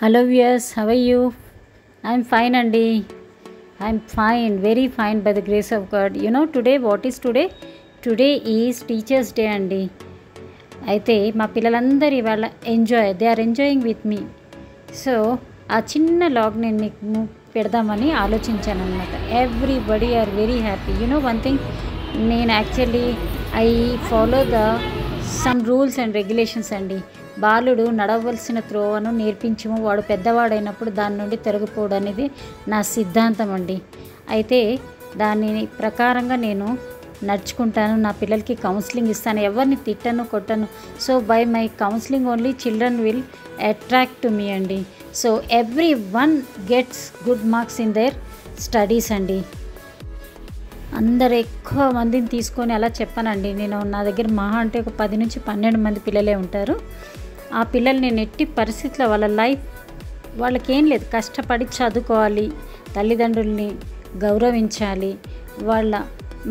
Hello viewers, how are you? I'm fine Andy. I'm fine, very fine by the grace of God. You know today what is today? Today is Teachers Day అండి. అయితే మా పిల్లలందరూ ఇవాళ they are enjoying with me. So ఆ చిన్న log నేను మీకు పెడదామని ఆలోచించాను అనమాట. Everybody are very happy. You know one thing, నేను actually I follow the some rules and regulations అండి. బాలుడు నడవలసిన త్రోవను నేర్పించము, వాడు పెద్దవాడైనప్పుడు దాని నుండి తిరగపోవడం అనేది నా సిద్ధాంతం అండి. అయితే దాని ప్రకారంగా నేను నడుచుకుంటాను. నా పిల్లలకి కౌన్సిలింగ్ ఇస్తాను, ఎవరిని తిట్టను కొట్టను. So by my counselling only children will attract to me అండి. So everyone gets good marks in their studies అండి. అందరు ఎక్కువ మందిని తీసుకొని అలా చెప్పానండి. నేను నా దగ్గర మహా అంటే ఒక 10 నుంచి 12 మంది పిల్లలే ఉంటారు. ఆ పిల్లలు నేను ఎట్టి పరిస్థితుల్లో వాళ్ళ లైఫ్ వాళ్ళకేం లేదు, కష్టపడి చదువుకోవాలి, తల్లిదండ్రుల్ని గౌరవించాలి, వాళ్ళ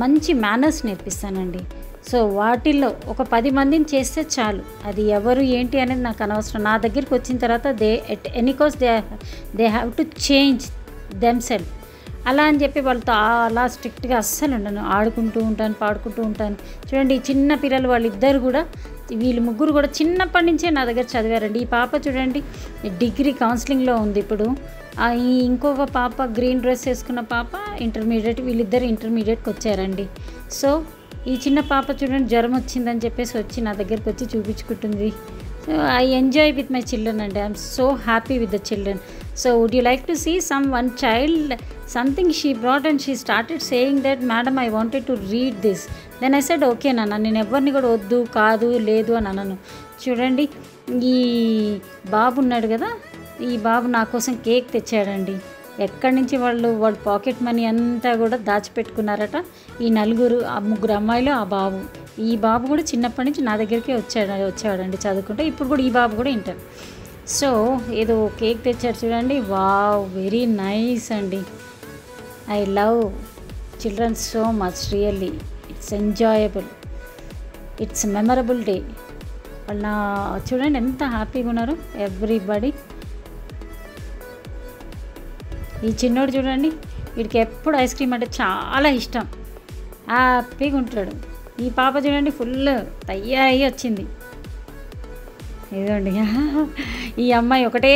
మంచి మేనర్స్ నేర్పిస్తానండి. సో వాటిల్లో ఒక 10 మందిని చేస్తే చాలు. అది ఎవరు ఏంటి అనేది నాకు అనవసరం. నా దగ్గరికి వచ్చిన తర్వాత at any cost they have to change themself. అలా అని చెప్పి వాళ్ళతో అలా స్ట్రిక్ట్గా అస్సలు ఉండను. ఆడుకుంటూ ఉంటాను, పాడుకుంటూ ఉంటాను. చూడండి ఈ చిన్న పిల్లలు వాళ్ళిద్దరు కూడా, వీళ్ళు ముగ్గురు కూడా చిన్నప్పటి నుంచే నా దగ్గర చదివారండి. ఈ పాప చూడండి డిగ్రీ కౌన్సిలింగ్లో ఉంది ఇప్పుడు. ఈ ఇంకొక పాప గ్రీన్ డ్రెస్ వేసుకున్న పాప ఇంటర్మీడియట్, వీళ్ళిద్దరు ఇంటర్మీడియట్కి వచ్చారండి. సో ఈ చిన్న పాప చూడండి జ్వరం వచ్చిందని చెప్పేసి వచ్చి నా దగ్గరికి వచ్చి చూపించుకుంటుంది. So I enjoy with my children అండి. I'm so happy with the children. So would you like to see one child, something she brought and she started saying that madam I wanted to read this. Then I said okay nana, నేను ఎవరిని కూడా వద్దు కాదు లేదు అని అనను. చూడండి ఈ బాబు ఉన్నాడు కదా, ఈ బాబు నా కోసం కేక్ తెచ్చాడండి. ఎక్కడి నుంచి వాళ్ళు పాకెట్ మనీ అంతా కూడా దాచిపెట్టుకున్నారట. ఈ ముగ్గురు అమ్మాయిలు, ఆ బాబు, ఈ బాబు కూడా చిన్నప్పటి నుంచి నా దగ్గరికి వచ్చాడండి చదువుకుంటే. ఇప్పుడు కూడా ఈ బాబు కూడా వింటాడు. సో ఏదో కేక్ తెచ్చారు చూడండి. వావ్, వెరీ నైస్ అండి. I love children so much, really it's enjoyable, it's memorable day. వాళ్ళ చూడండి ఎంత హ్యాపీగా ఉన్నారు ఎవ్రీబడి. ఈ చిన్నోడు చూడండి, వీడికి ఎప్పుడు ఐస్ క్రీమ్ అంటే చాలా ఇష్టం, హ్యాపీగా ఉంటాడు. ఈ పాప చూడండి ఫుల్ తయారయ్యి వచ్చింది. ఇదండి ఈ అమ్మాయి ఒకటే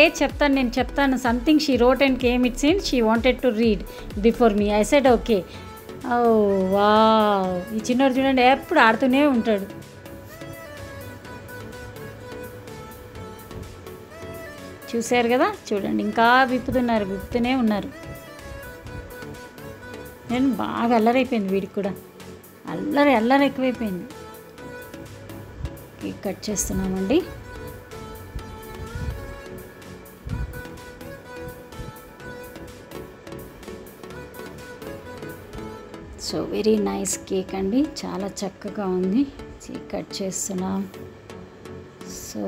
నేను చెప్తాను something she wrote and came it seems she wanted to read before me. I said okay. Oh wow, ఈ చిన్నోడు చూడండి ఎప్పుడు ఆడుతూనే ఉంటాడు. చూశారు కదా, చూడండి ఇంకా విప్పుతూనే ఉన్నారు. నేను బాగా అల్లరైపోయింది, వీడికి కూడా అల్లరి ఎక్కువైపోయింది. కేక్ కట్ చేస్తున్నామండి. సో వెరీ నైస్ కేక్ అండి, చాలా చక్కగా ఉంది. కేక్ కట్ చేస్తున్నాం. సో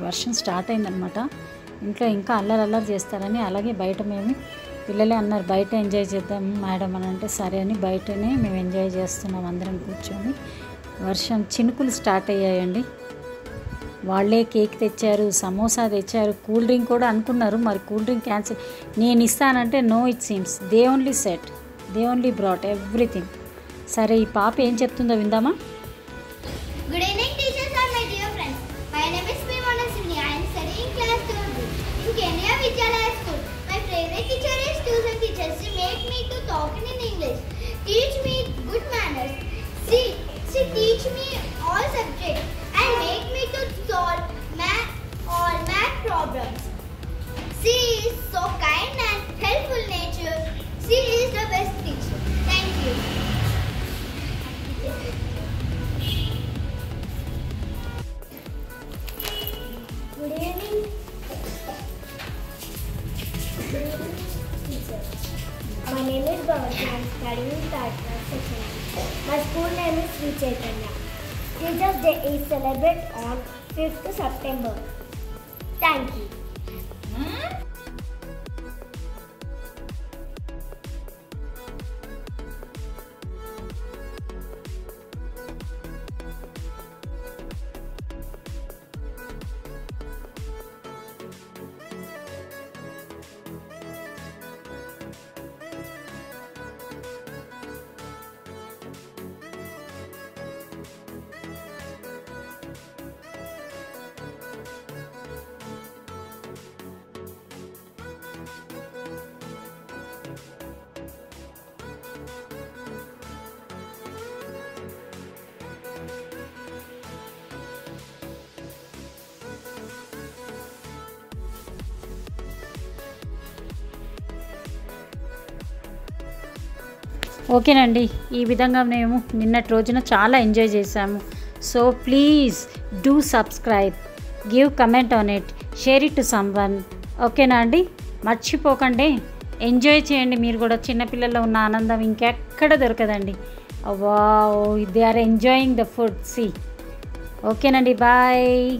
వర్షం స్టార్ట్ అయిందనమాట. ఇంట్లో ఇంకా అల్లరి చేస్తారని అలాగే బయట పిల్లలే అన్నారు బయట ఎంజాయ్ చేద్దాం మేడం అని అంటే సరే అని బయటనే మేము ఎంజాయ్ చేస్తున్నాం అందరం కూర్చొని. వర్షం చినుకులు స్టార్ట్ అయ్యాయండి. వాళ్ళే కేక్ తెచ్చారు, సమోసా తెచ్చారు, కూల్ డ్రింక్ కూడా అనుకున్నారు. మరి కూల్ డ్రింక్ క్యాన్సిల్, నేను ఇస్తానంటే no it seems they only brought everything. సరే ఈ పాప ఏం చెప్తుందో విందామా? Good evening teachers and my dear friends. My name is P Manaswini. I am studying class 12 in Kenya Vidyalaya School. My favorite teacher is tuition teacher. She make me to talk in English, teach me good manners. She teach me all subjects and make me to solve math problems. She is so kind and helpful nature. She is the best teacher. Thank you. Good evening. Teacher. My name is Bhavani. I am studying in third class section. My school name is Sri Chaitanya. Teachers Day is celebrated on 5th September. Thank you. ఓకేనండి, ఈ విధంగా మేము నిన్నటి రోజున చాలా enjoy చేసాము. So please do subscribe, give comment on it, share it to someone. ఓకేనా అండి? మర్చిపోకండి, ఎంజాయ్ చేయండి. మీరు కూడా చిన్నపిల్లల్లో ఉన్న ఆనందం ఇంకెక్కడ దొరకదండి. Wow, they are enjoying the food. See. ఓకేనండి, బాయ్.